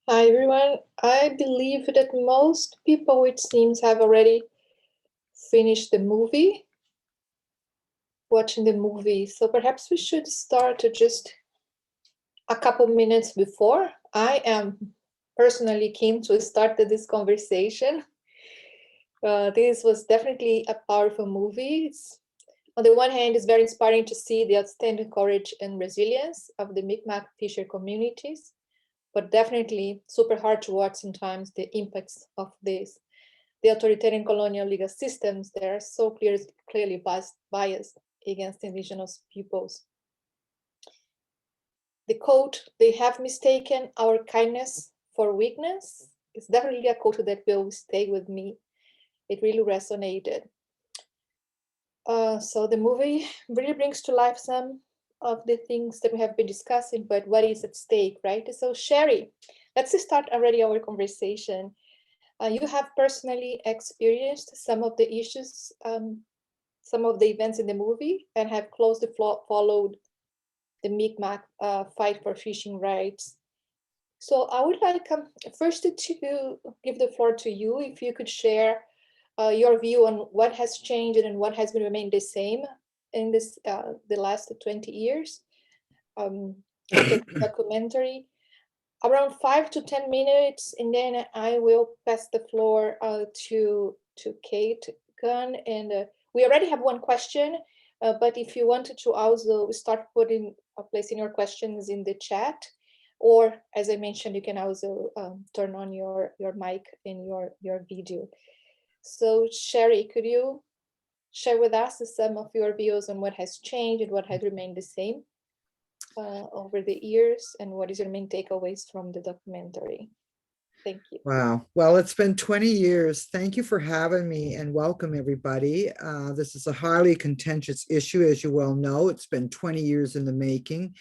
Hi everyone. I believe that most people, it seems, have already finished the movie, watching the movie. So perhaps we should start just a couple minutes before. I am personally keen to start this conversation. This was definitely a powerful movie. On the one hand, it's very inspiring to see the outstanding courage and resilience of the Mi'kmaq fisher communities, but definitely super hard to watch sometimes the impacts of this. The authoritarian colonial legal systems, they are so clearly biased against indigenous peoples. The quote, "they have mistaken our kindness for weakness," is definitely a quote that will stay with me. It really resonated. So the movie really brings to life some of the things that we have been discussing, but what is at stake, right? So Sherry, let's start already our conversation. You have personally experienced some of the issues, some of the events in the movie, and have closely followed the Mi'kmaq fight for fishing rights. So I would like first to give the floor to you, if you could share your view on what has changed and what has been remained the same in the last 20 years of the documentary. Around 5 to 10 minutes, and then I will pass the floor to Kate Gunn. And we already have one question, but if you wanted to also start placing your questions in the chat, or as I mentioned, you can also turn on your mic in your video. So Sherry, could you share with us some of your views on what has changed and what has remained the same over the years, and what is your main takeaways from the documentary? Thank you. Wow. Well, it's been 20 years. Thank you for having me, and welcome everybody. This is a highly contentious issue, as you well know. It's been 20 years in the making.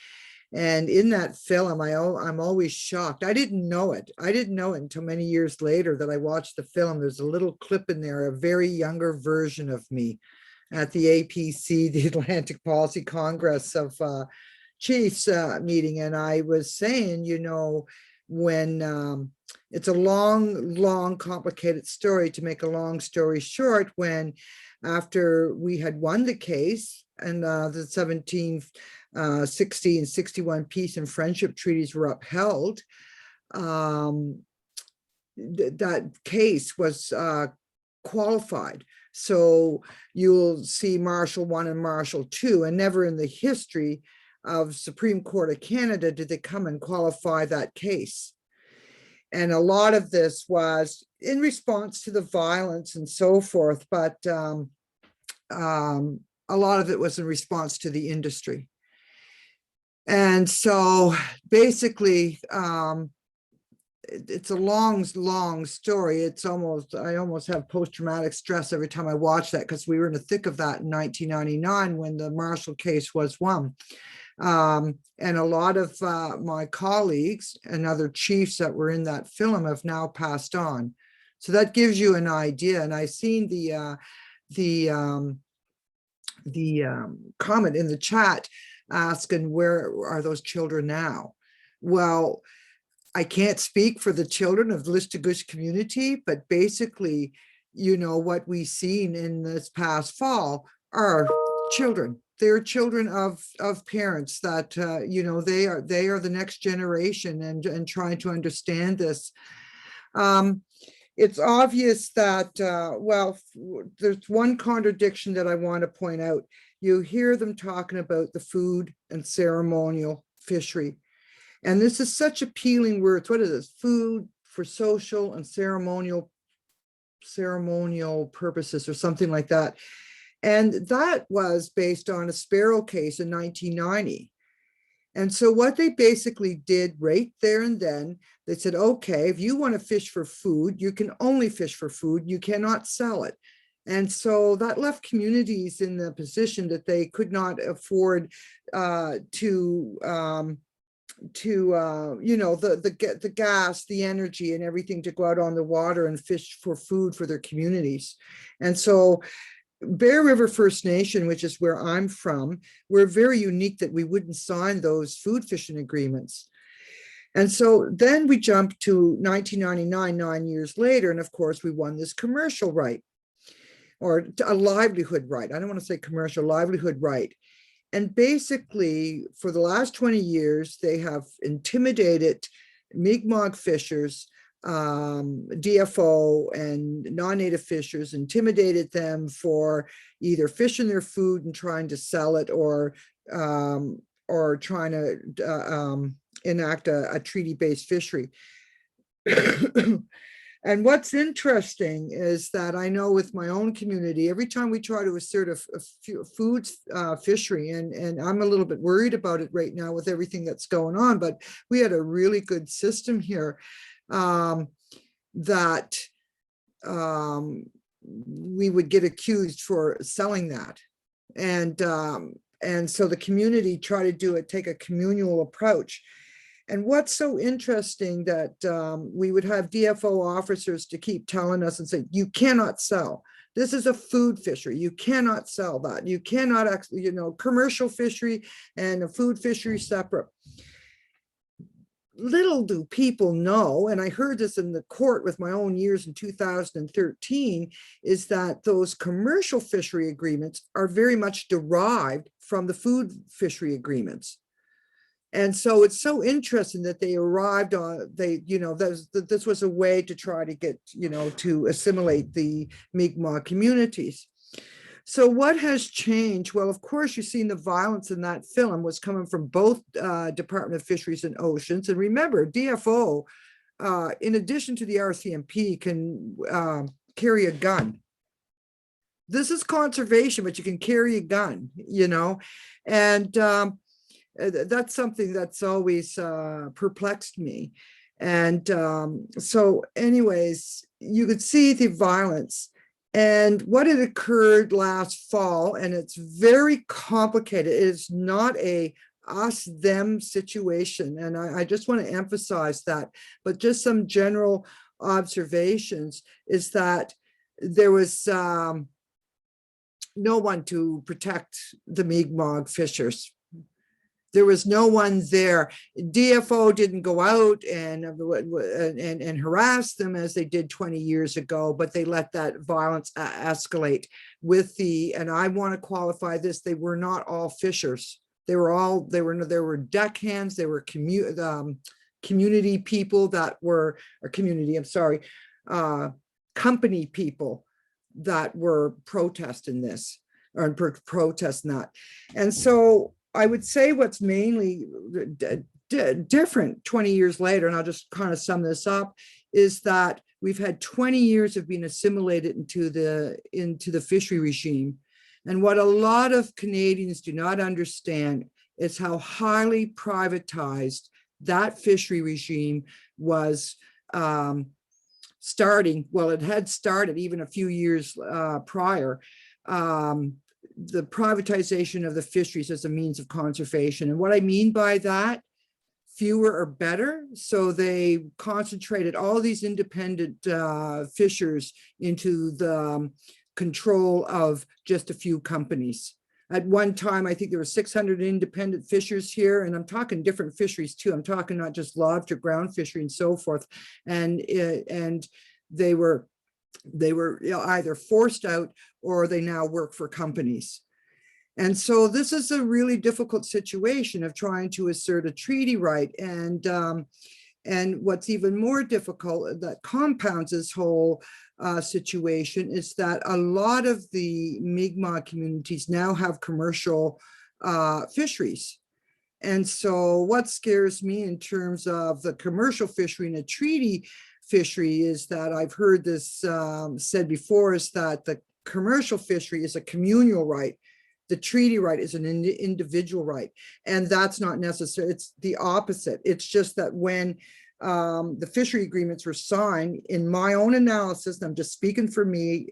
And in that film, I'm always shocked. I didn't know it. I didn't know it until many years later that I watched the film. There's a little clip in there, a very younger version of me at the APC, the Atlantic Policy Congress of Chiefs meeting. And I was saying, when it's a long, complicated story. To make a long story short, when after we had won the case and the 1760 and 61 peace and friendship treaties were upheld, that case was qualified. So you'll see Marshall 1 and Marshall 2, and never in the history of Supreme Court of Canada did they come and qualify that case. And a lot of this was in response to the violence and so forth, but a lot of it was in response to the industry. And so basically, it's a long story. I almost have post-traumatic stress every time I watch that, because we were in the thick of that in 1999 when the Marshall case was won. And a lot of my colleagues and other chiefs that were in that film have now passed on. So that gives you an idea. And I've seen the comment in the chat asking, where are those children now? Well, I can't speak for the children of the Listugush community, but basically, what we've seen in this past fall are children. They're children of parents that, they are the next generation, and trying to understand this. It's obvious that, there's one contradiction that I want to point out. You hear them talking about the food and ceremonial fishery. And this is such appealing words. What is this? Food for social and ceremonial purposes, or something like that. And that was based on a Sparrow case in 1990. And so what they basically did right there and then, they said, okay, if you want to fish for food, you can only fish for food. You cannot sell it. And so that left communities in the position that they could not afford the gas, the energy, and everything to go out on the water and fish for food for their communities. And so Bear River First Nation, which is where I'm from, we're very unique that we wouldn't sign those food fishing agreements. And so then we jump to 1999, 9 years later, and of course we won this commercial right, or a livelihood right. I don't want to say commercial, livelihood right. And basically, for the last 20 years, they have intimidated Mi'kmaq fishers, DFO and non-native fishers, intimidated them for either fishing their food and trying to sell it, or trying to enact a treaty-based fishery. And what's interesting is that I know with my own community, every time we try to assert a food fishery, and I'm a little bit worried about it right now with everything that's going on, but we had a really good system here that we would get accused for selling that. And so the community try to do it, take a communal approach. And what's so interesting that we would have DFO officers to keep telling us and say, you cannot sell. This is a food fishery. You cannot sell that. You cannot actually, commercial fishery and a food fishery separate. Little do people know, and I heard this in the court with my own years in 2013, is that those commercial fishery agreements are very much derived from the food fishery agreements. And so it's so interesting that they arrived on, this was a way to try to get, to assimilate the Mi'kmaq communities. So what has changed? Well, of course, you've seen the violence in that film was coming from both Department of Fisheries and Oceans. And remember, DFO, in addition to the RCMP, can carry a gun. This is conservation, but you can carry a gun, and that's something that's always perplexed me. And so anyways, you could see the violence and what had occurred last fall, and it's very complicated. It is not a us-them situation, and I just want to emphasize that, but just some general observations is that there was no one to protect the Mi'kmaq fishers. There was no one there. DFO didn't go out and harass them as they did 20 years ago, but they let that violence escalate with and I want to qualify this, they were not all fishers. There were deckhands, there were community people that were, company people that were protesting this, or protesting that. And so I would say what's mainly different 20 years later, and I'll just kind of sum this up, is that we've had 20 years of being assimilated into the fishery regime. And what a lot of Canadians do not understand is how highly privatized that fishery regime was starting. Well, it had started even a few years prior. The privatization of the fisheries as a means of conservation. And what I mean by that, fewer are better. So they concentrated all these independent fishers into the control of just a few companies. At one time, I think there were 600 independent fishers here, and I'm talking different fisheries too. I'm talking not just lobster, ground fishery, and so forth. And they were either forced out or they now work for companies. And so this is a really difficult situation of trying to assert a treaty right. And what's even more difficult that compounds this whole situation is that a lot of the Mi'kmaq communities now have commercial fisheries. And so what scares me in terms of the commercial fishery and a treaty fishery is that I've heard this said before, is that the commercial fishery is a communal right. The treaty right is an individual right. And that's not necessary. It's the opposite. It's just that when the fishery agreements were signed, in my own analysis, and I'm just speaking for me,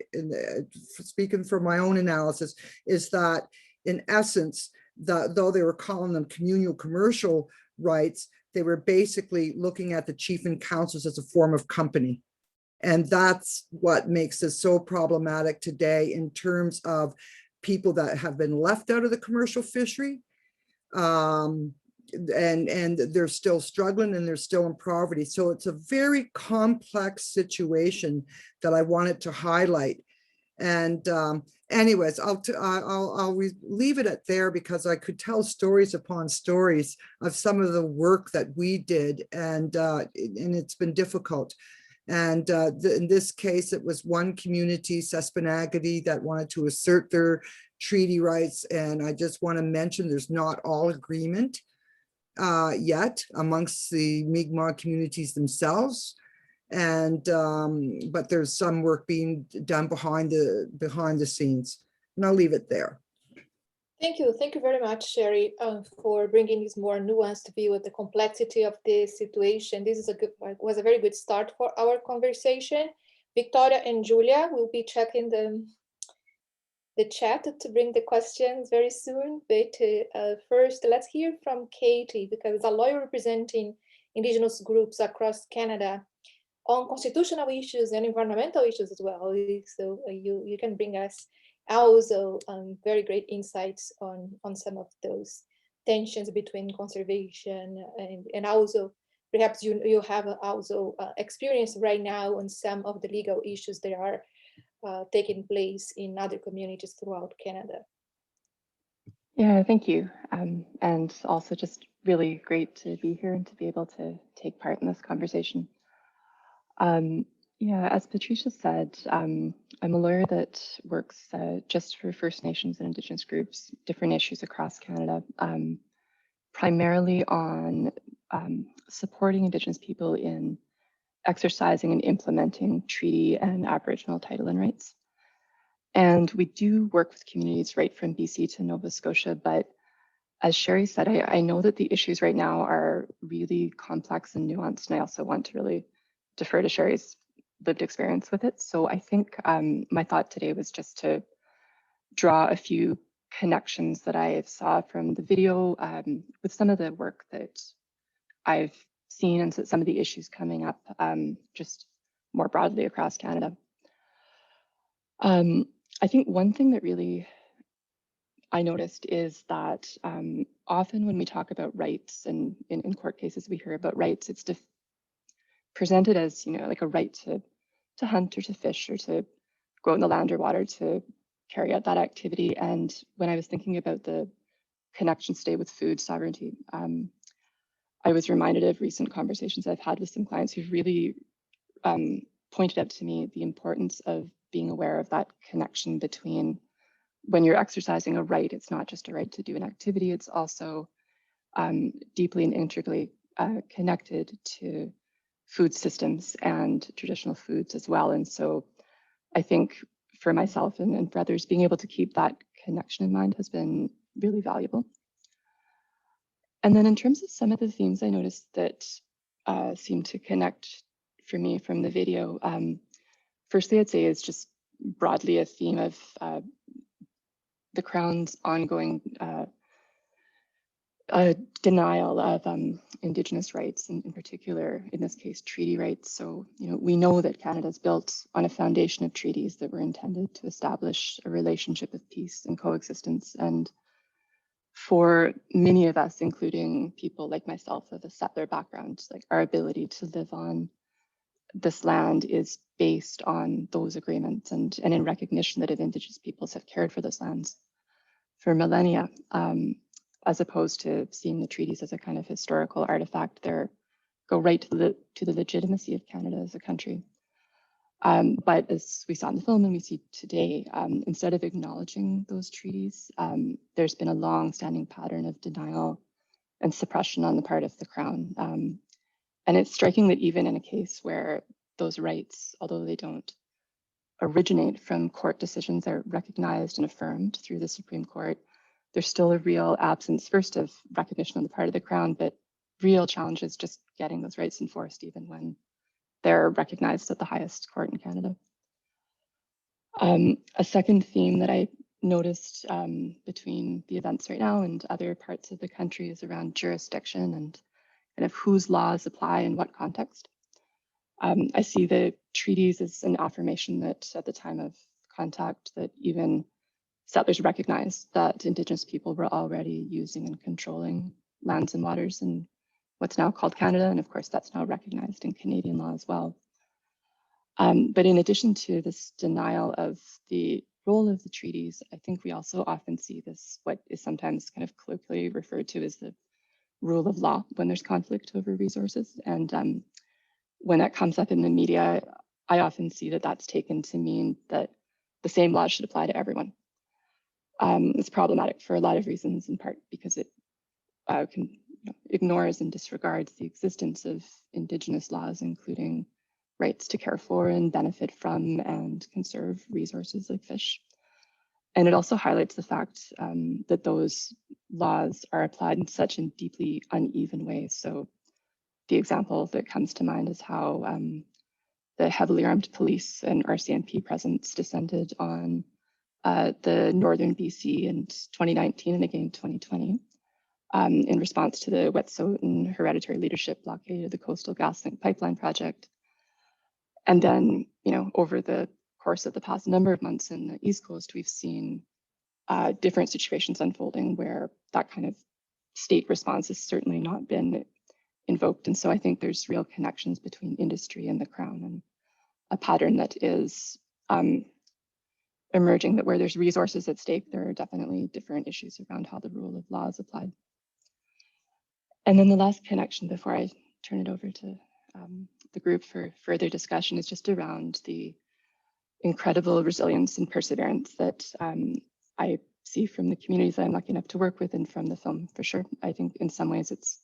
speaking for my own analysis, is that in essence, though they were calling them communal commercial rights, they were basically looking at the chief and councils as a form of company. And that's what makes this so problematic today in terms of people that have been left out of the commercial fishery. and they're still struggling and they're still in poverty. So it's a very complex situation that I wanted to highlight. And anyways, I'll leave it at there, because I could tell stories upon stories of some of the work that we did, and it's been difficult. And in this case, it was one community, Sespenagati, that wanted to assert their treaty rights. And I just want to mention there's not all agreement yet amongst the Mi'kmaq communities themselves. And but there's some work being done behind the scenes, and I'll leave it there. Thank you very much, Sherry, for bringing this more nuanced view of the complexity of this situation. This is was a very good start for our conversation. Victoria and Julia will be checking the chat to bring the questions very soon. But first, let's hear from Katie, because as a lawyer representing Indigenous groups across Canada on constitutional issues and environmental issues as well. So you can bring us also very great insights on some of those tensions between conservation and also perhaps you have also experience right now on some of the legal issues that are taking place in other communities throughout Canada. Yeah, thank you. And also just really great to be here and to be able to take part in this conversation. Yeah, as Patricia said, I'm a lawyer that works just for First Nations and Indigenous groups, different issues across Canada, primarily on supporting Indigenous people in exercising and implementing treaty and Aboriginal title and rights. And we do work with communities right from BC to Nova Scotia, but as Sherry said, I know that the issues right now are really complex and nuanced, and I also want to really defer to Sherry's lived experience with it. So I think my thought today was just to draw a few connections that I saw from the video with some of the work that I've seen and some of the issues coming up just more broadly across Canada. I think one thing that really I noticed is that often when we talk about rights, and in court cases we hear about rights, it's presented as, like a right to hunt or to fish or to go out in the land or water to carry out that activity. And when I was thinking about the connections today with food sovereignty, I was reminded of recent conversations I've had with some clients who've really pointed out to me the importance of being aware of that connection between when you're exercising a right, it's not just a right to do an activity, it's also deeply and integrally connected to food systems and traditional foods as well. And so I think for myself and for others, being able to keep that connection in mind has been really valuable. And then in terms of some of the themes I noticed that seem to connect for me from the video, firstly, I'd say is just broadly a theme of the Crown's ongoing denial of Indigenous rights, and in particular, in this case, treaty rights. So, we know that Canada is built on a foundation of treaties that were intended to establish a relationship of peace and coexistence. And for many of us, including people like myself with a settler background, like our ability to live on this land is based on those agreements and in recognition that Indigenous peoples have cared for those lands for millennia, as opposed to seeing the treaties as a kind of historical artifact. They go right to the legitimacy of Canada as a country. But as we saw in the film and we see today, instead of acknowledging those treaties, there's been a long-standing pattern of denial and suppression on the part of the Crown. And it's striking that even in a case where those rights, although they don't originate from court decisions, they're recognized and affirmed through the Supreme Court, there's still a real absence, first of recognition on the part of the Crown, but real challenges just getting those rights enforced even when they're recognized at the highest court in Canada. A second theme that I noticed between the events right now and other parts of the country is around jurisdiction and kind of whose laws apply in what context. I see the treaties as an affirmation that at the time of contact, that even settlers recognized that Indigenous people were already using and controlling lands and waters in what's now called Canada. And of course, that's now recognized in Canadian law as well. But in addition to this denial of the role of the treaties, I think we also often see this, what is sometimes kind of colloquially referred to as the rule of law when there's conflict over resources. And when that comes up in the media, I often see that that's taken to mean that the same laws should apply to everyone. It's problematic for a lot of reasons, in part because it ignores and disregards the existence of Indigenous laws, including rights to care for and benefit from and conserve resources like fish. And it also highlights the fact that those laws are applied in such a deeply uneven way. So the example that comes to mind is how the heavily armed police and RCMP presence descended on the northern BC in 2019 and again 2020 in response to the Wet'suwet'en hereditary leadership blockade of the Coastal GasLink pipeline project. And then, over the course of the past number of months in the East Coast, we've seen different situations unfolding where that kind of state response has certainly not been invoked. And so I think there's real connections between industry and the Crown, and a pattern that is emerging, that where there's resources at stake, there are definitely different issues around how the rule of law is applied. And then the last connection before I turn it over to the group for further discussion is just around the incredible resilience and perseverance that I see from the communities that I'm lucky enough to work with and from the film, for sure. I think in some ways it's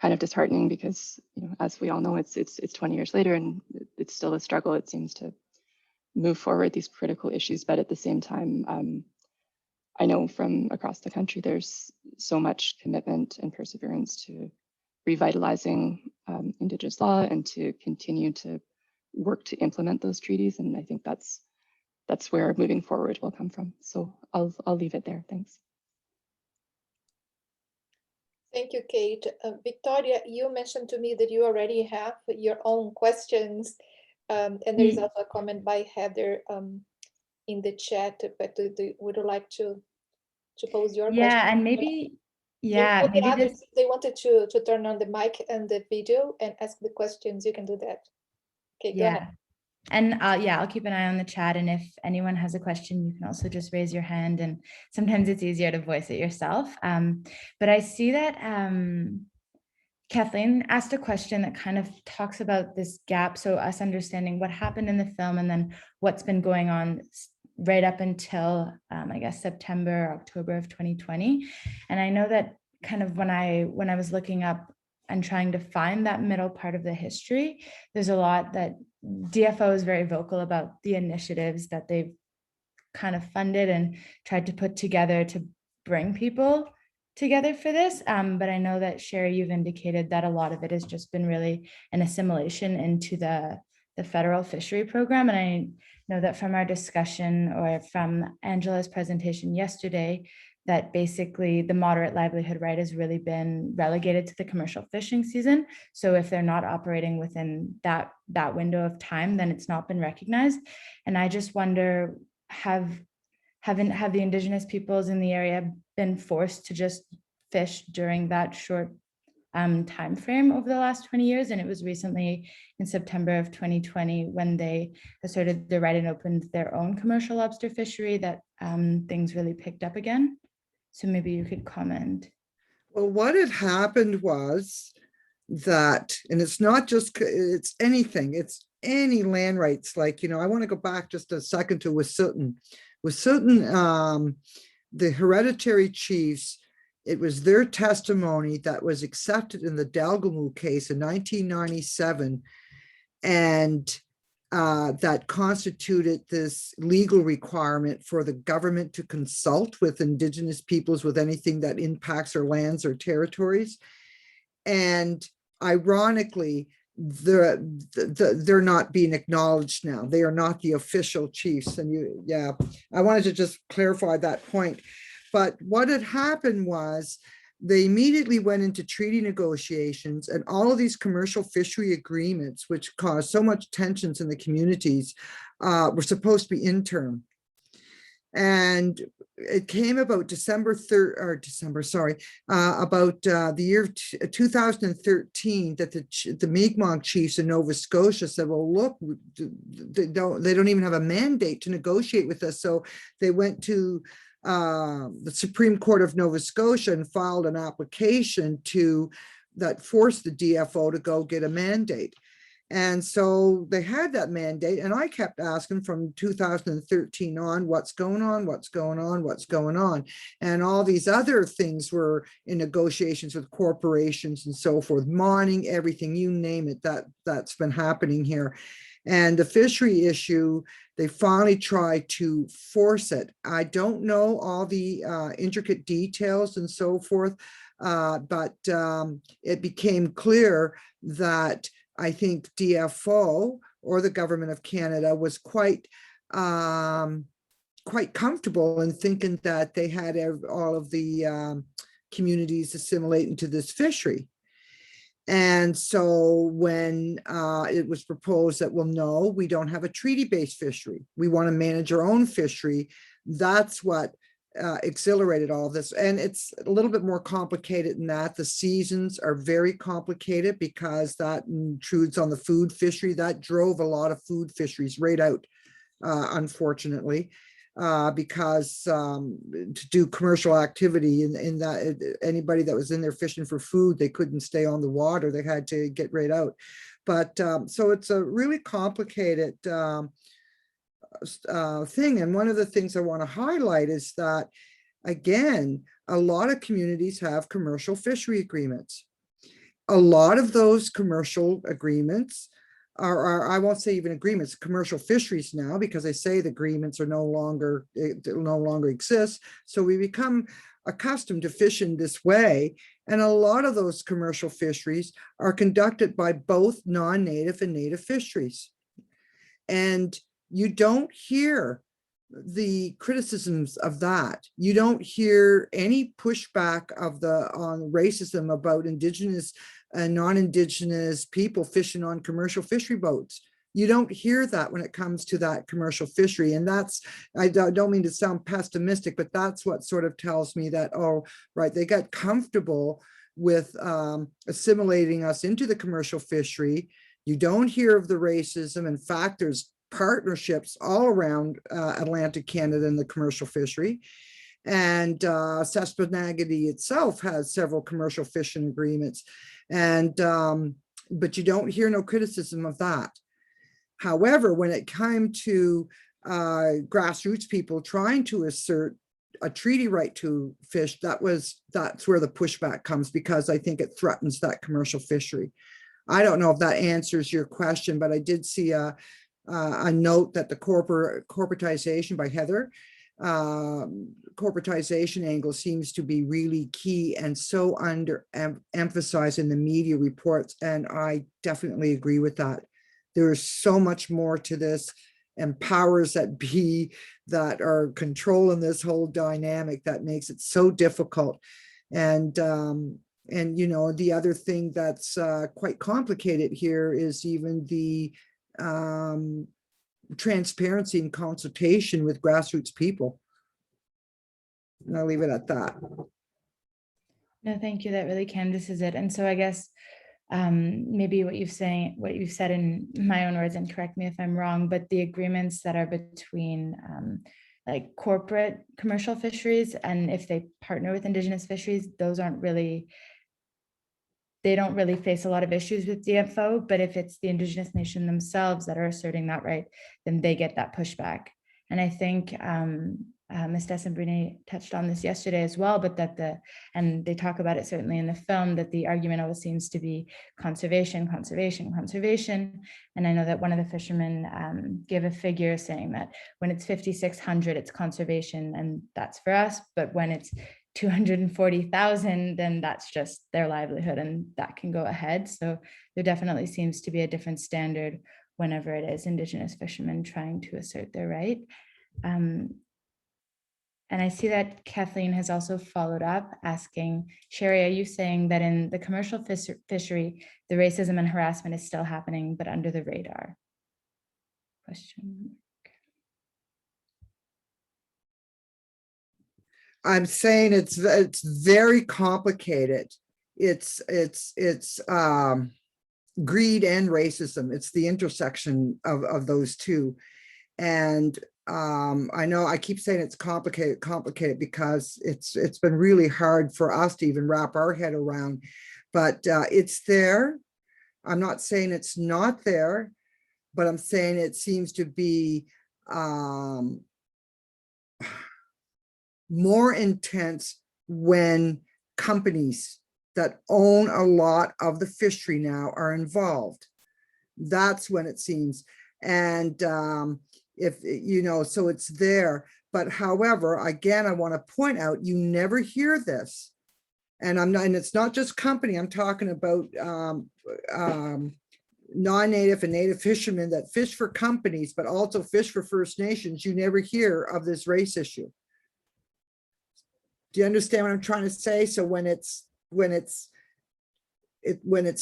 kind of disheartening because, as we all know, it's 20 years later and it's still a struggle, it seems, to move forward these critical issues. But at the same time, I know from across the country, there's so much commitment and perseverance to revitalizing Indigenous law and to continue to work to implement those treaties. And I think that's where moving forward will come from. So I'll leave it there. Thanks. Thank you, Kate. Victoria, you mentioned to me that you already have your own questions. And there is also a comment by Heather in the chat, but would you like to pose your question? Yeah, and maybe, yeah, maybe if they wanted to turn on the mic and the video and ask the questions, you can do that. Okay, go ahead. And I'll keep an eye on the chat. And if anyone has a question, you can also just raise your hand. And sometimes it's easier to voice it yourself. But I see that Kathleen asked a question that kind of talks about this gap. So us understanding what happened in the film and then what's been going on right up until, I guess, September, October of 2020. And I know that kind of when I was looking up and trying to find that middle part of the history, there's a lot that DFO is very vocal about the initiatives that they've kind of funded and tried to put together to bring people together for this. But I know that, Sherry, you've indicated that a lot of it has just been really an assimilation into the federal fishery program. And I know that from our discussion or from Angela's presentation yesterday, that basically the moderate livelihood right has really been relegated to the commercial fishing season. So if they're not operating within that window of time, then it's not been recognized. And I just wonder, have the Indigenous peoples in the area been forced to just fish during that short time frame over the last 20 years? And it was recently in September of 2020 when they asserted their right and opened their own commercial lobster fishery that things really picked up again. So maybe you could comment. Well, what had happened was that, and it's not just, it's anything, it's any land rights. Like, I want to go back just a second to Wet'suwet'en. Wet'suwet'en, the hereditary chiefs, it was their testimony that was accepted in the Dalhousie case in 1997, and that constituted this legal requirement for the government to consult with Indigenous peoples with anything that impacts their lands or territories. And ironically, they're not being acknowledged now. They are not the official chiefs. And I wanted to just clarify that point. But what had happened was they immediately went into treaty negotiations, and all of these commercial fishery agreements, which caused so much tensions in the communities, were supposed to be interim. And it came about about the year 2013 that the Mi'kmaq chiefs in Nova Scotia said, well, look, they don't even have a mandate to negotiate with us. So they went to the Supreme Court of Nova Scotia and filed an application that forced the DFO to go get a mandate. And so they had that mandate, and I kept asking from 2013 on, what's going on, what's going on, what's going on? And all these other things were in negotiations with corporations and so forth, mining, everything, you name it, that's been happening here. And the fishery issue, they finally tried to force it. I don't know all the intricate details and so forth, but it became clear that I think DFO or the government of Canada was quite comfortable in thinking that they had all of the communities assimilate into this fishery. And so when it was proposed that, well, no, we don't have a treaty-based fishery, we want to manage our own fishery, that's what accelerated all this. And it's a little bit more complicated than that. The seasons are very complicated because that intrudes on the food fishery. That drove a lot of food fisheries right out, unfortunately, because to do commercial activity in that, anybody that was in there fishing for food, they couldn't stay on the water. They had to get right out. But so it's a really complicated thing. And one of the things I want to highlight is that, again, a lot of communities have commercial fishery agreements. A lot of those commercial agreements are I won't say even agreements, commercial fisheries now, because they say the agreements are no longer exist. So we become accustomed to fishing this way. And a lot of those commercial fisheries are conducted by both non-native and native fisheries. And you don't hear the criticisms of that. You don't hear any pushback on racism about Indigenous and non-Indigenous people fishing on commercial fishery boats. You don't hear that when it comes to that commercial fishery. And that's, I don't mean to sound pessimistic, but that's what sort of tells me that, oh, right, they got comfortable with assimilating us into the commercial fishery. You don't hear of the racism. In fact, there's partnerships all around Atlantic Canada in the commercial fishery. And Sasquatch itself has several commercial fishing agreements. And but you don't hear no criticism of that. However, when it came to grassroots people trying to assert a treaty right to fish, that's where the pushback comes, because I think it threatens that commercial fishery. I don't know if that answers your question, but I did see a note that the corporatization by Heather, corporatization angle seems to be really key and so emphasized in the media reports. And I definitely agree with that. There is so much more to this, and powers that be that are controlling this whole dynamic that makes it so difficult. And you know, the other thing that's quite complicated here is even the transparency and consultation with grassroots people. And I'll leave it at that. No, thank you. That really canvasses it. And so I guess maybe what you've said in my own words, and correct me if I'm wrong, but the agreements that are between like corporate commercial fisheries, and if they partner with Indigenous fisheries, those they don't really face a lot of issues with DFO, but if it's the Indigenous nation themselves that are asserting that right, then they get that pushback. And I think Ms. Desembrini touched on this yesterday as well, but and they talk about it certainly in the film, that the argument always seems to be conservation, conservation, conservation. And I know that one of the fishermen gave a figure saying that when it's 5,600, it's conservation, and that's for us, but when it's 240,000, then that's just their livelihood, and that can go ahead. So there definitely seems to be a different standard whenever it is Indigenous fishermen trying to assert their right. And I see that Kathleen has also followed up asking, Sherry, are you saying that in the commercial fishery, the racism and harassment is still happening, but under the radar? Question. I'm saying it's very complicated. It's greed and racism. It's the intersection of those two. And I know I keep saying it's complicated because it's been really hard for us to even wrap our head around, but it's there. I'm not saying it's not there, but I'm saying it seems to be more intense when companies that own a lot of the fishery now are involved. That's when it seems. And if you know, so it's there. But however, again, I want to point out, you never hear this. And and it's not just company, I'm talking about non-native and native fishermen that fish for companies, but also fish for First Nations. You never hear of this race issue. Do you understand what I'm trying to say? So when it's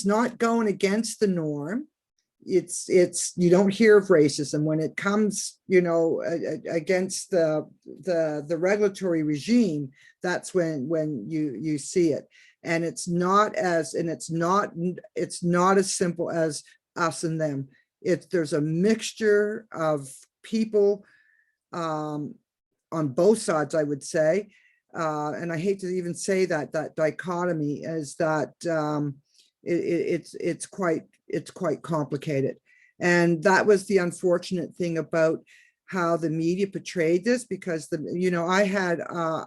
not going against the norm, it's you don't hear of racism. When it comes, you know, against the regulatory regime, that's when you see it. And it's not as simple as us and them. There's a mixture of people on both sides, I would say. And I hate to even say that dichotomy is that it's quite complicated. And that was the unfortunate thing about how the media portrayed this, because I had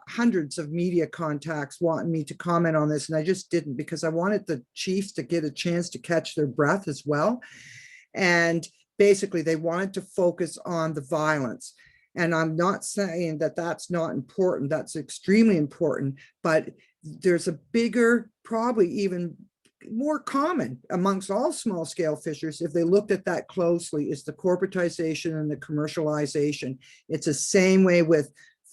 hundreds of media contacts wanting me to comment on this, and I just didn't, because I wanted the chiefs to get a chance to catch their breath as well. And basically they wanted to focus on the violence. And I'm not saying that that's not important. That's extremely important, but there's a bigger, probably even more common amongst all small scale fishers, if they looked at that closely, is the corporatization and the commercialization. It's the same way with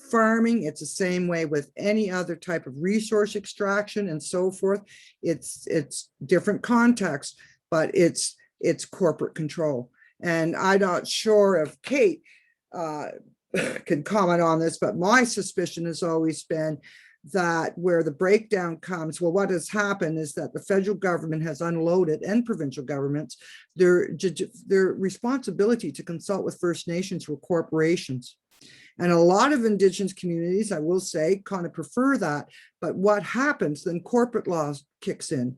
farming. It's the same way with any other type of resource extraction and so forth. It's different contexts, but it's corporate control. And I'm not sure if Kate can comment on this, but my suspicion has always been that where the breakdown comes, well, what has happened is that the federal government has unloaded, and provincial governments, their responsibility to consult with First Nations or corporations. And a lot of Indigenous communities, I will say, kind of prefer that. But what happens then? Corporate law kicks in.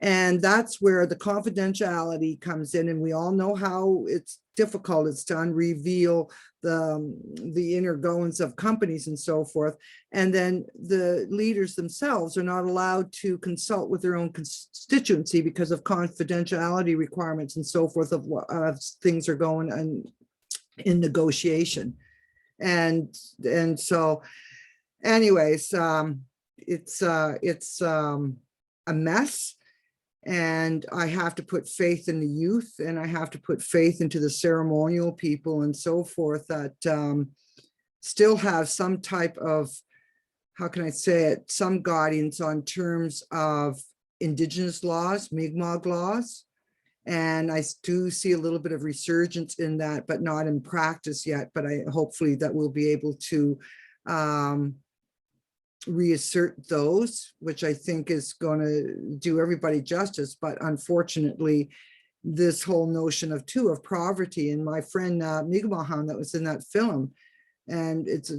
And that's where the confidentiality comes in. And we all know how it's difficult it's to unreveal the inner goings of companies and so forth. And then the leaders themselves are not allowed to consult with their own constituency because of confidentiality requirements and so forth of what things are going on in negotiation. And so anyways, it's a mess. And I have to put faith in the youth, and I have to put faith into the ceremonial people and so forth that still have some type of, how can I say it, some guidance on terms of Indigenous laws, Mi'kmaq laws. And I do see a little bit of resurgence in that, but not in practice yet. But hopefully that we'll be able to reassert those, which I think is going to do everybody justice. But unfortunately, this whole notion of poverty, and my friend Mi'kmaq that was in that film, and it's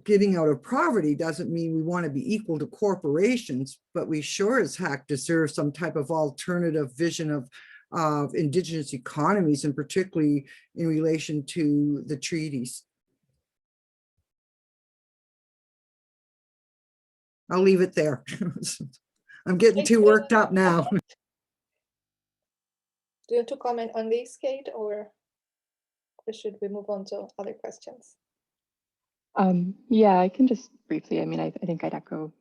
getting out of poverty doesn't mean we want to be equal to corporations, but we sure as heck deserve some type of alternative vision of Indigenous economies, and particularly in relation to the treaties. I'll leave it there. I'm getting too worked up now. Do you want to comment on this, Kate, or should we move on to other questions? Yeah, I can just briefly, I mean, I think I'd echo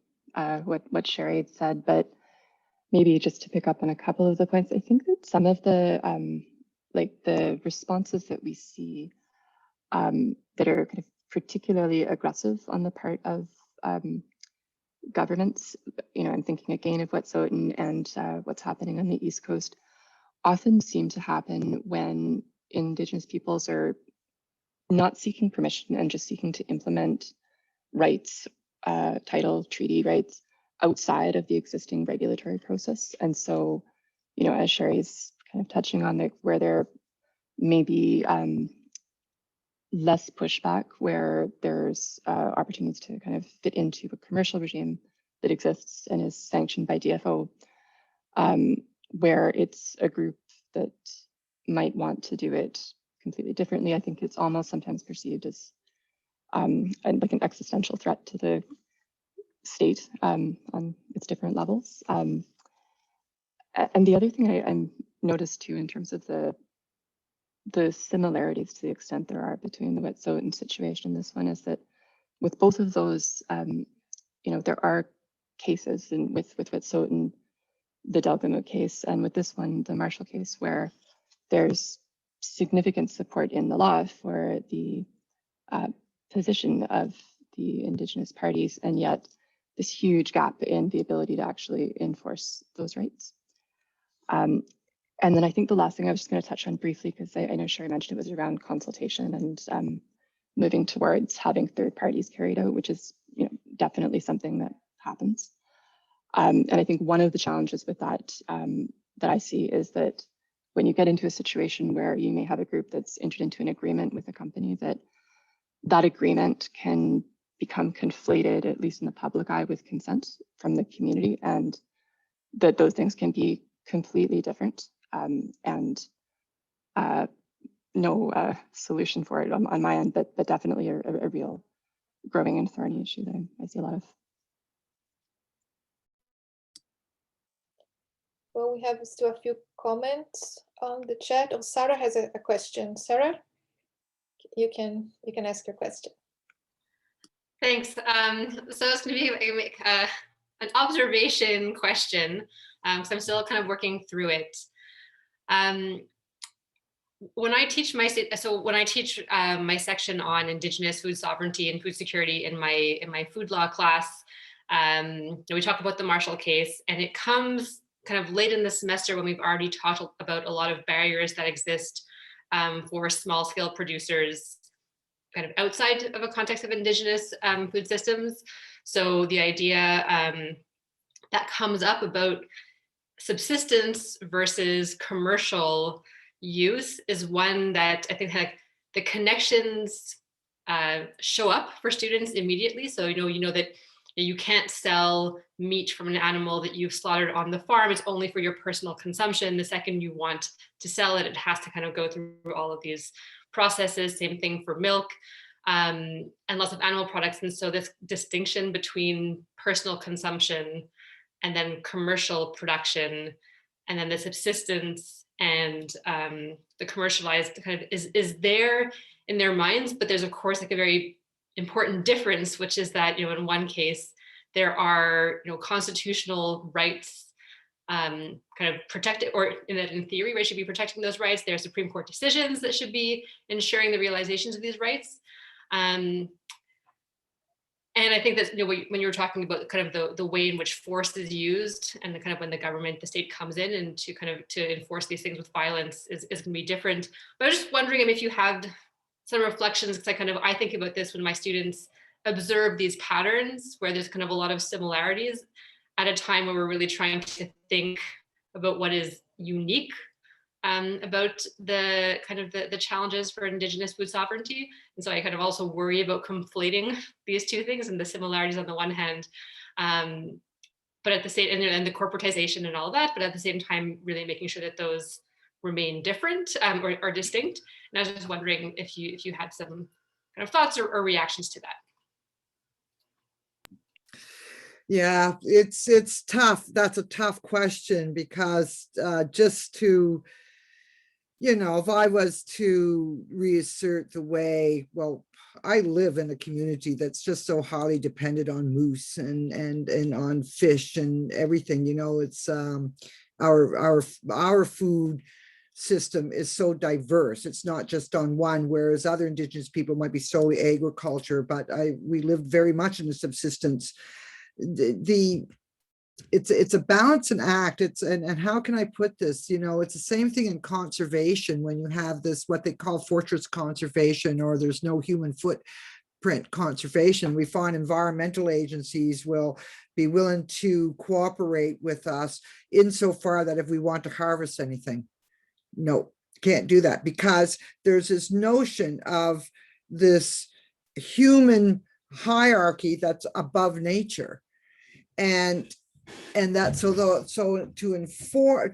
what Sherry had said, but maybe just to pick up on a couple of the points. I think that some of the the responses that we see that are kind of particularly aggressive on the part of governments, I'm thinking again of Wet'suwet'en and what's happening on the East Coast, often seem to happen when Indigenous peoples are not seeking permission and just seeking to implement rights, title, treaty rights outside of the existing regulatory process. And so, you know, as Sherry's kind of touching on, where there may be less pushback, where there's opportunities to kind of fit into a commercial regime that exists and is sanctioned by DFO, where it's a group that might want to do it completely differently. I think it's almost sometimes perceived as like an existential threat to the state on its different levels. And the other thing I noticed too, in terms of the similarities, to the extent there are, between the Wet'suwet'en situation and this one, is that with both of those, you know, there are cases, and with Wet'suwet'en, the Delgamuukw case, and with this one, the Marshall case, where there's significant support in the law for the position of the Indigenous parties, and yet this huge gap in the ability to actually enforce those rights. And then I think the last thing I was just going to touch on briefly, because I know Sherry mentioned it, was around consultation and moving towards having third parties carried out, which is, you know, definitely something that happens. And I think one of the challenges with that that I see is that when you get into a situation where you may have a group that's entered into an agreement with a company, that agreement can become conflated, at least in the public eye, with consent from the community, and that those things can be completely different, and no solution for it on my end, but definitely a real growing and thorny issue that I see a lot of. Well, we have still a few comments on the chat. Oh, Sarah has a question. Sarah, you can ask your question. Thanks. So it's going to be an observation question, because I'm still kind of working through it. When I teach my my section on Indigenous food sovereignty and food security in my food law class, we talk about the Marshall case, and it comes kind of late in the semester when we've already talked about a lot of barriers that exist for small scale producers kind of outside of a context of Indigenous food systems. So the idea that comes up about subsistence versus commercial use is one that I think like the connections show up for students immediately. So you know that you can't sell meat from an animal that you've slaughtered on the farm. It's only for your personal consumption. The second you want to sell it, it has to kind of go through all of these processes. Same thing for milk and lots of animal products. And so this distinction between personal consumption and then commercial production, and then the subsistence and the commercialized kind of is there in their minds. But there's of course like a very important difference, which is that, you know, in one case, there are, you know, constitutional rights kind of protected, or in theory, we should be protecting those rights. There are Supreme Court decisions that should be ensuring the realizations of these rights. And I think that, you know, when you were talking about kind of the way in which force is used, and the kind of when the state comes in and to enforce these things with violence is going to be different. But I was just wondering if you had some reflections, because I think about this when my students observe these patterns where there's kind of a lot of similarities at a time where we're really trying to think about what is unique about the kind of the challenges for Indigenous food sovereignty. And so I kind of also worry about conflating these two things, and the similarities on the one hand, but at the same, and the corporatization and all of that, but at the same time, really making sure that those remain different or distinct. And I was just wondering if you had some kind of thoughts or reactions to that. Yeah, it's tough. That's a tough question, because just to, you know, if I was to reassert the way, well, I live in a community that's just so highly dependent on moose and on fish and everything, you know, it's our food system is so diverse. It's not just on one, whereas other Indigenous people might be solely agriculture, but we live very much in the subsistence. It's a balancing act. And how can I put this? You know, it's the same thing in conservation when you have this, what they call fortress conservation, or there's no human foot footprint conservation. We find environmental agencies will be willing to cooperate with us insofar that if we want to harvest anything, no, can't do that, because there's this notion of this human hierarchy that's above nature. And that so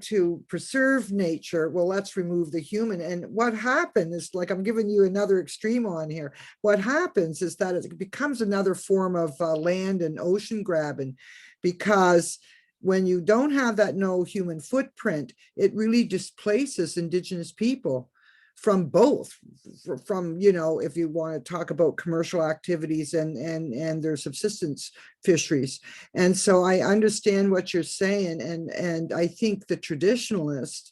to preserve nature, well, let's remove the human. And what happens is, like, I'm giving you another extreme on here. What happens is that it becomes another form of land and ocean grabbing, because when you don't have that no human footprint, it really displaces Indigenous people from both, from, you know, if you want to talk about commercial activities and their subsistence fisheries. And so I understand what you're saying. And I think the traditionalists,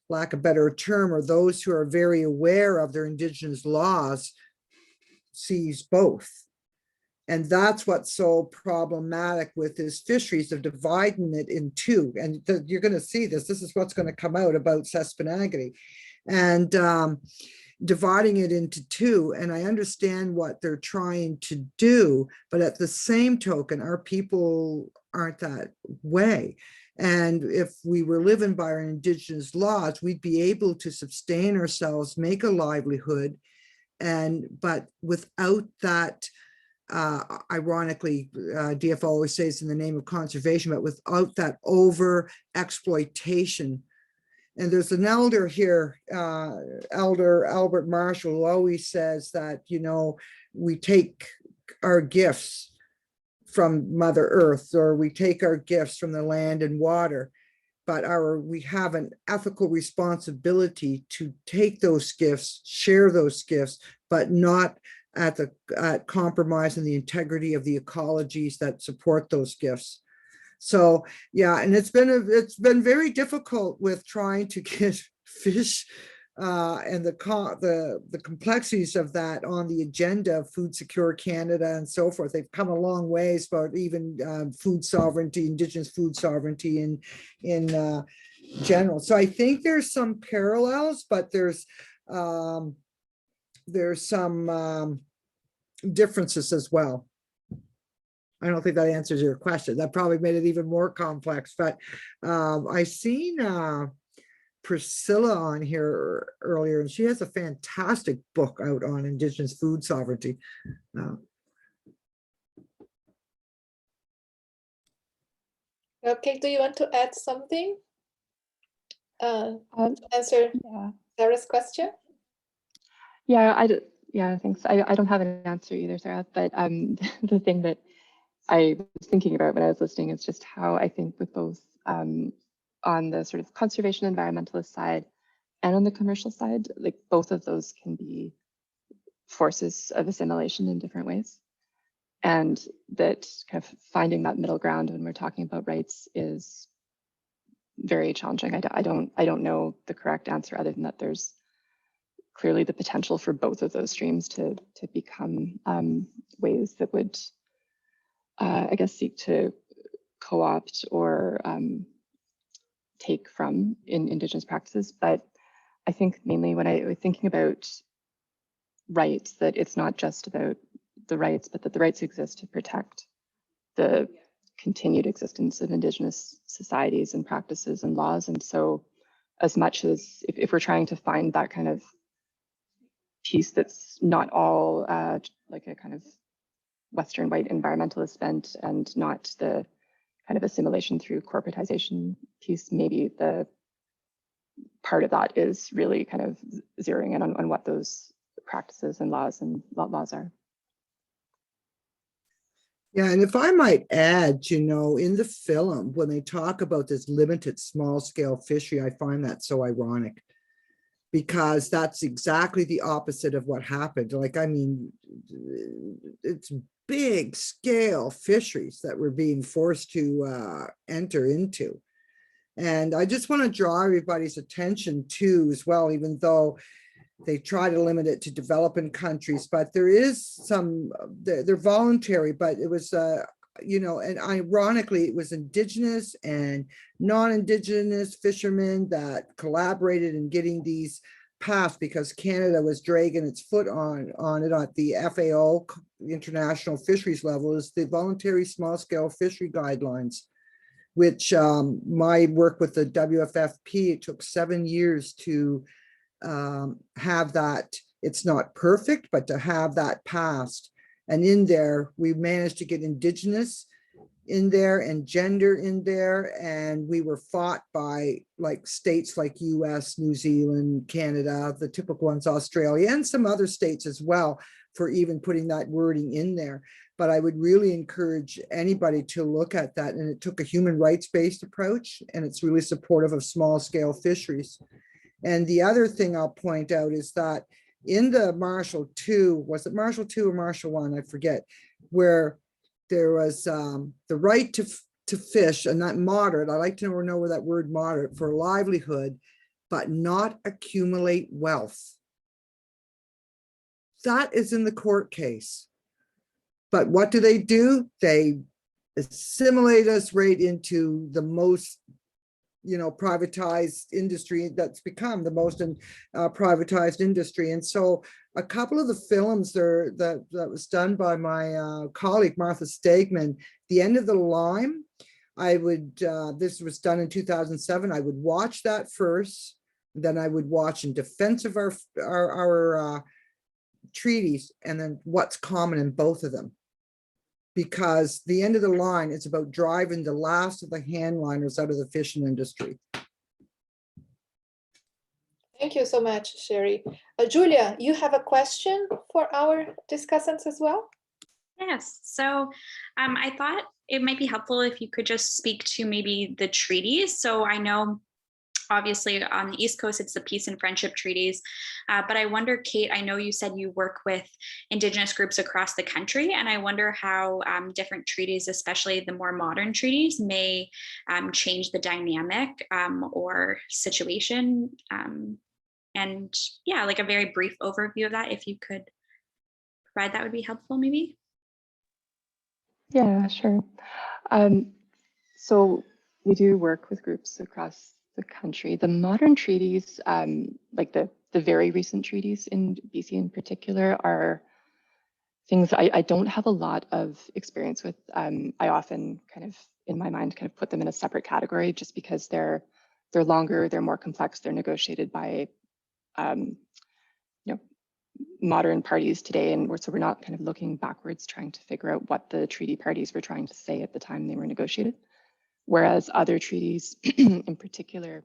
lack of a better term, or those who are very aware of their Indigenous laws, sees both. And that's what's so problematic with this fisheries, of dividing it in two. And you're going to see this. This is what's going to come out about Sespenagity. And dividing it into two. And I understand what they're trying to do, but at the same token, our people aren't that way. And if we were living by our Indigenous laws, we'd be able to sustain ourselves, make a livelihood, but without that, ironically, DFO always says in the name of conservation, but without that over exploitation. And there's an elder here, Elder Albert Marshall, who always says that, you know, we take our gifts from Mother Earth, or we take our gifts from the land and water, but we have an ethical responsibility to take those gifts, share those gifts, but not at compromising the integrity of the ecologies that support those gifts. So yeah, and it's been very difficult with trying to get fish and the complexities of that on the agenda of Food Secure Canada and so forth. They've come a long ways, but even food sovereignty, Indigenous food sovereignty in general. So I think there's some parallels, but there's some differences as well. I don't think that answers your question. That probably made it even more complex, but I seen Priscilla on here earlier, and she has a fantastic book out on Indigenous food sovereignty. Okay, do you want to add something? To answer Yeah. Sarah's question? Yeah, thanks. I don't have an answer either, Sarah, but the thing that I was thinking about when I was listening is just how I think with both on the sort of conservation environmentalist side and on the commercial side, like both of those can be forces of assimilation in different ways. And that kind of finding that middle ground when we're talking about rights is very challenging. I don't know the correct answer, other than that there's clearly the potential for both of those streams to become ways that would I guess seek to co-opt or take from in Indigenous practices. But I think mainly when I was thinking about rights, that it's not just about the rights, but that the rights exist to protect the continued existence of Indigenous societies and practices and laws. And so as much as if we're trying to find that kind of piece that's not all like a kind of Western white environmentalist bent and not the kind of assimilation through corporatization piece, maybe the part of that is really kind of zeroing in on what those practices and laws are. Yeah, and if I might add, you know, in the film, when they talk about this limited small scale fishery, I find that so ironic, because that's exactly the opposite of what happened. Like, I mean, it's big scale fisheries that we're being forced to enter into. And I just want to draw everybody's attention to as well, even though they try to limit it to developing countries, but there is some, they're voluntary, but it was, you know, and ironically, it was Indigenous and non-Indigenous fishermen that collaborated in getting these passed because Canada was dragging its foot on it at the FAO, international fisheries level, is the voluntary small scale fishery guidelines, which my work with the WFFP, it took 7 years to have that. It's not perfect, but to have that passed. And in there, we managed to get Indigenous in there and gender in there. And we were fought by like states like US, New Zealand, Canada, the typical ones, Australia, and some other states as well for even putting that wording in there. But I would really encourage anybody to look at that. And it took a human rights-based approach, and it's really supportive of small scale fisheries. And the other thing I'll point out is that in the Marshall II, was it Marshall II or Marshall I? I forget, where there was the right to fish, and not moderate. I like to know where that word moderate, for livelihood, but not accumulate wealth. That is in the court case. But what do? They assimilate us right into the most, privatized industry that's become the most privatized industry. And so a couple of the films there that was done by my colleague, Martha Stegman, The End of the Line, I would, this was done in 2007. I would watch that first, then I would watch In Defense of our treaties, and then what's common in both of them. Because The End of the Line is about driving the last of the handliners out of the fishing industry. Thank you so much, Sherry. Julia, you have a question for our discussants as well? Yes, so I thought it might be helpful if you could just speak to maybe the treaties. So I know obviously on the East Coast, it's the peace and friendship treaties. But I wonder, Kate, I know you said you work with Indigenous groups across the country, and I wonder how different treaties, especially the more modern treaties, may change the dynamic or situation. And yeah, like a very brief overview of that, if you could provide, that would be helpful maybe. Yeah, sure. So we do work with groups across the country. The modern treaties, like the very recent treaties in BC in particular, are things I don't have a lot of experience with. I often kind of, in my mind, kind of put them in a separate category just because they're longer, they're more complex, they're negotiated by modern parties today, and so we're not kind of looking backwards trying to figure out what the treaty parties were trying to say at the time they were negotiated. Whereas other treaties, in particular,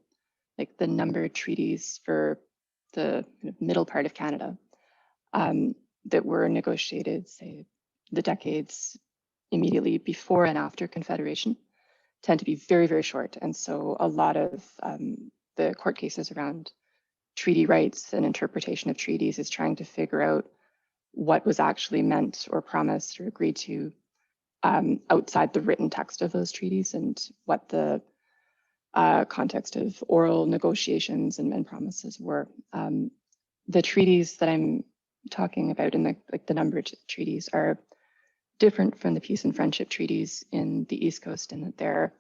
like the numbered treaties for the middle part of Canada that were negotiated, say, the decades immediately before and after Confederation, tend to be very, very short. And so a lot of the court cases around treaty rights and interpretation of treaties is trying to figure out what was actually meant or promised or agreed to outside the written text of those treaties, and what the context of oral negotiations and promises were. The treaties that I'm talking about in the numbered treaties are different from the peace and friendship treaties in the East Coast in that they're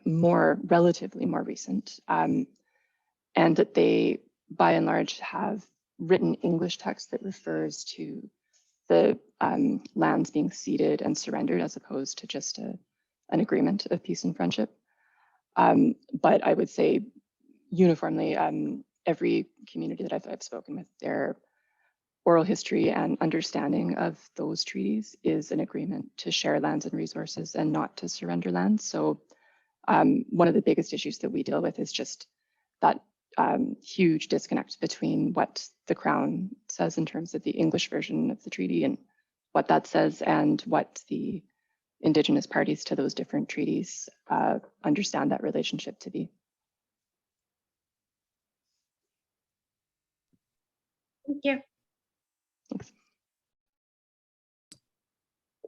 relatively more recent, and that they, by and large, have written English text that refers to the lands being ceded and surrendered, as opposed to just an agreement of peace and friendship. But I would say uniformly, every community that I've spoken with, their oral history and understanding of those treaties is an agreement to share lands and resources and not to surrender lands. So one of the biggest issues that we deal with is just that huge disconnect between what the Crown says in terms of the English version of the treaty and what that says, and what the Indigenous parties to those different treaties understand that relationship to be. Thank you. Thanks.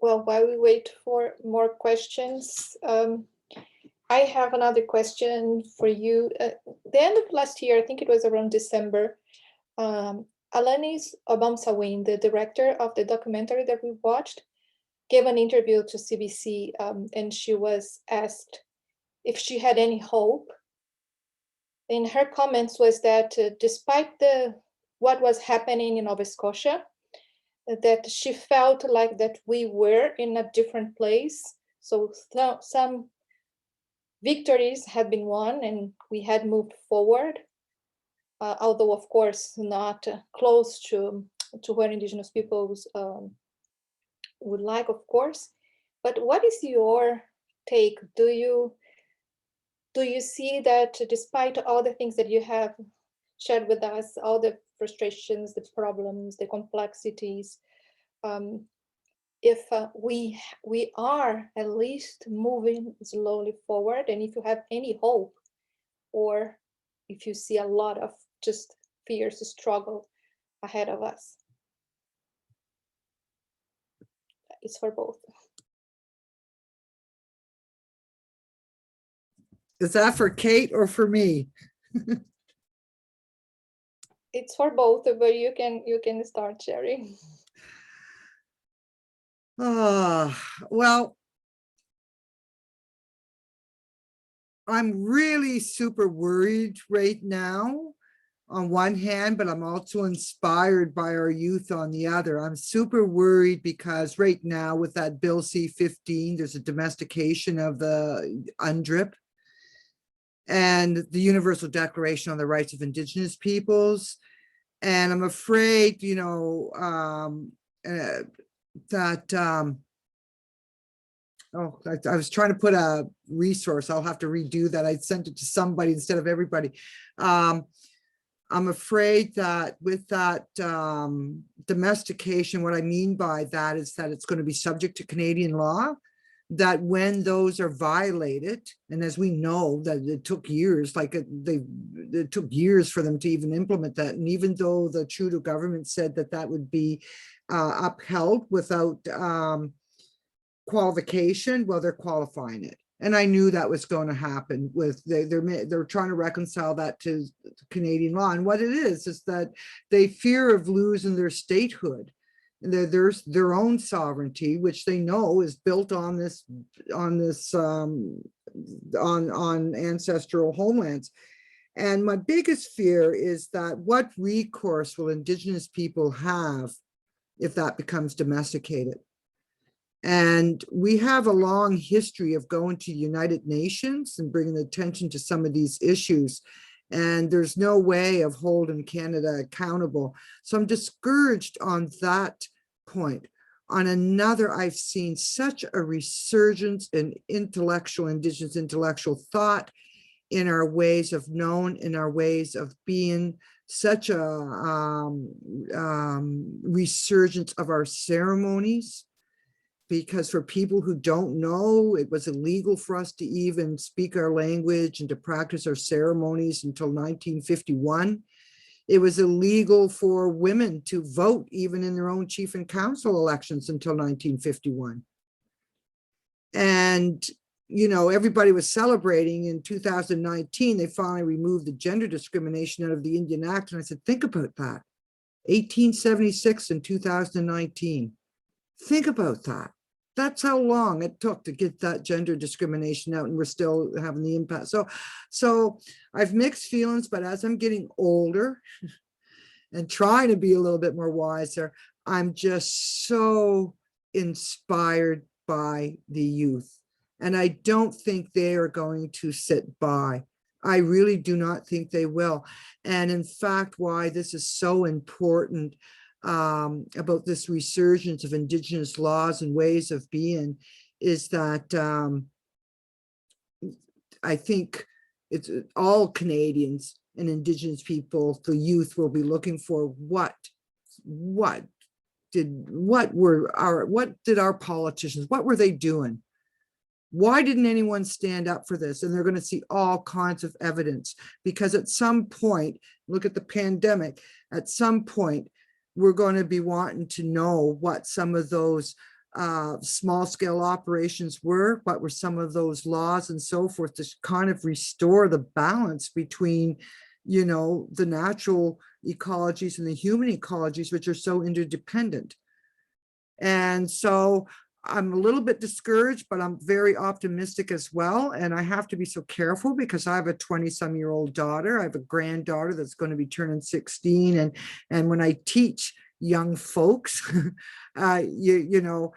Well, while we wait for more questions, I have another question for you. At the end of last year, I think it was around December, Alanis Obomsawin, the director of the documentary that we watched, gave an interview to CBC, and she was asked if she had any hope. in her comments was that despite what was happening in Nova Scotia, that she felt like that we were in a different place. So some victories had been won and we had moved forward, although of course not close to where Indigenous peoples would like, of course. But what is your take? Do you see that despite all the things that you have shared with us, all the frustrations, the problems, the complexities, if we are at least moving slowly forward, and if you have any hope, or if you see a lot of just fierce struggle ahead of us? It's for both. Is that for Kate or for me? It's for both, but you can start, Sherry. Well, I'm really super worried right now on one hand, but I'm also inspired by our youth on the other. I'm super worried because right now with that Bill C-15, there's a domestication of the UNDRIP and the Universal Declaration on the Rights of Indigenous Peoples. And I'm afraid, you know, I was trying to put a resource. I'll have to redo that. I sent it to somebody instead of everybody. I'm afraid that with that domestication, what I mean by that is that it's going to be subject to Canadian law, that when those are violated, and as we know that it took years, like it took years for them to even implement that. And even though the Trudeau government said that that would be upheld without qualification, well, they're qualifying it. And I knew that was going to happen with, they're trying to reconcile that to Canadian law. And what it is that they fear of losing their statehood. There's their own sovereignty, which they know is built on ancestral homelands. And my biggest fear is that what recourse will Indigenous people have if that becomes domesticated? And we have a long history of going to United Nations and bringing attention to some of these issues. And there's no way of holding Canada accountable. So I'm discouraged on that point. On another, I've seen such a resurgence in Indigenous intellectual thought, in our ways of knowing, in our ways of being, such a resurgence of our ceremonies. Because for people who don't know, it was illegal for us to even speak our language and to practice our ceremonies until 1951. It was illegal for women to vote even in their own chief and council elections until 1951. And, you know, everybody was celebrating in 2019, they finally removed the gender discrimination out of the Indian Act. And I said, think about that, 1876 and 2019. Think about that. That's how long it took to get that gender discrimination out, and we're still having the impact. So I've mixed feelings, but as I'm getting older and trying to be a little bit more wiser, I'm just so inspired by the youth. And I don't think they are going to sit by. I really do not think they will. And in fact, why this is so important about this resurgence of Indigenous laws and ways of being is that I think it's all Canadians and Indigenous people, the youth, will be looking for what did our politicians, what were they doing? Why didn't anyone stand up for this? And they're going to see all kinds of evidence, because at some point, look at the pandemic, at some point, we're going to be wanting to know what some of those small scale operations were, what were some of those laws and so forth, to kind of restore the balance between, you know, the natural ecologies and the human ecologies, which are so interdependent. And so I'm a little bit discouraged, but I'm very optimistic as well. And I have to be so careful because I have a 20-some-year-old daughter. I have a granddaughter that's going to be turning 16. And when I teach young folks, you know,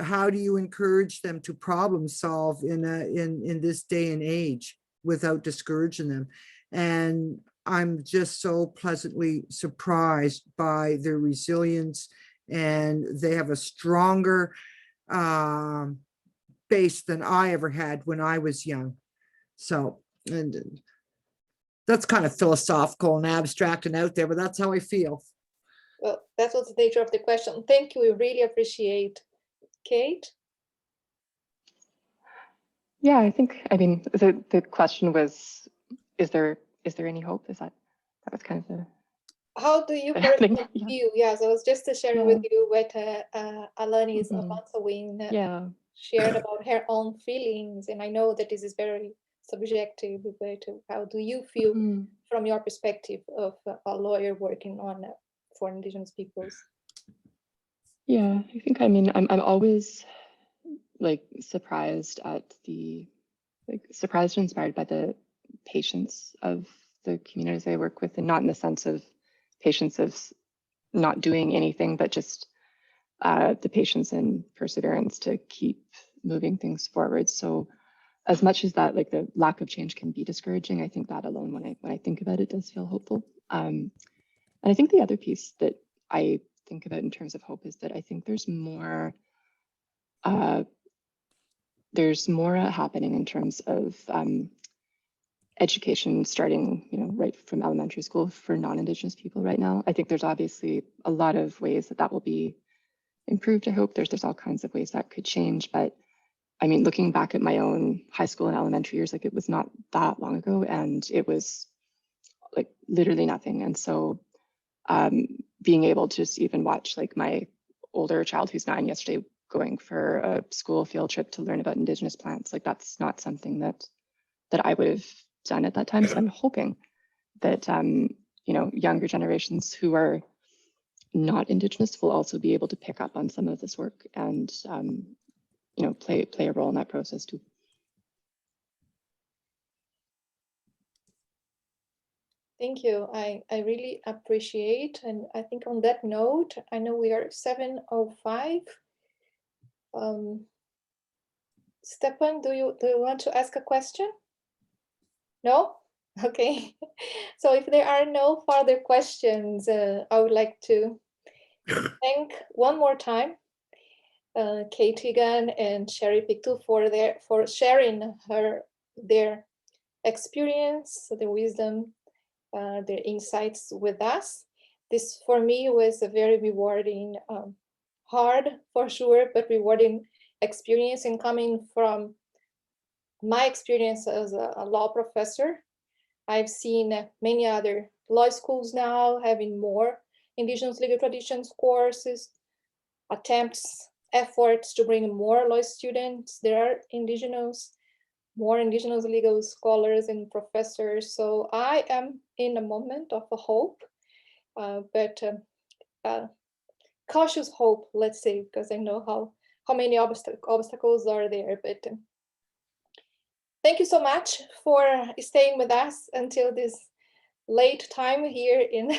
how do you encourage them to problem solve in this day and age without discouraging them? And I'm just so pleasantly surprised by their resilience, and they have a stronger base than I ever had when I was young. So, and that's kind of philosophical and abstract and out there, but that's how I feel. Well, that was the nature of the question. Thank you. We really appreciate. Kate? Yeah, I mean, the question was, is there any hope? That was kind of the. How do you I think, personally yeah. feel? Yes, I was just sharing with you what Alanis Mhm. Obomsawin Yeah. shared about her own feelings, and I know that this is very subjective, but how do you feel Mhm. from your perspective of a lawyer working on for Indigenous peoples? Yeah, I think, I mean, I'm always like surprised surprised and inspired by the patience of the communities I work with, and not in the sense of patience of not doing anything, but just the patience and perseverance to keep moving things forward. So as much as that, like the lack of change can be discouraging, I think that alone, when I think about it, does feel hopeful. And I think the other piece that I think about in terms of hope is that I think there's more happening in terms of education, starting, you know, right from elementary school for non-Indigenous people right now. I think there's obviously a lot of ways that will be improved. I hope there's all kinds of ways that could change, but I mean, looking back at my own high school and elementary years, like it was not that long ago, and it was like literally nothing. And so being able to just even watch like my older child who's 9 yesterday going for a school field trip to learn about Indigenous plants, like that's not something that I would have done at that time. So I'm hoping that you know, younger generations who are not Indigenous will also be able to pick up on some of this work and you know, play a role in that process too. Thank you. I really appreciate, and I think on that note, I know we are 7:05. Stepan, do you want to ask a question? No? Okay. So if there are no further questions, I would like to thank one more time Kate Gunn and Sherry Pictou for sharing their experience, their wisdom, their insights with us. This for me was a very rewarding, hard for sure, but rewarding experience, and coming from my experience as a law professor. I've seen many other law schools now having more Indigenous legal traditions courses, efforts to bring more law students. There are more Indigenous legal scholars and professors. So I am in a moment of a hope, but cautious hope, let's say, because I know how many obstacles are there. But thank you so much for staying with us until this late time here in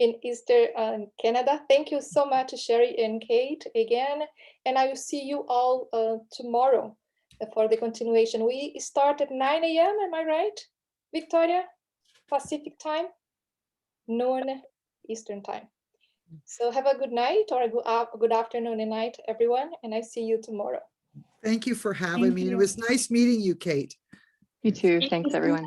in Eastern Canada. Thank you so much, Sherry and Kate, again, and I will see you all tomorrow for the continuation. We start at 9 a.m., am I right, Victoria? Pacific time, noon Eastern time. So have a good night or a good afternoon and night, everyone, and I see you tomorrow. Thank you for having me. It was nice meeting you, Kate. You too. Thanks, everyone.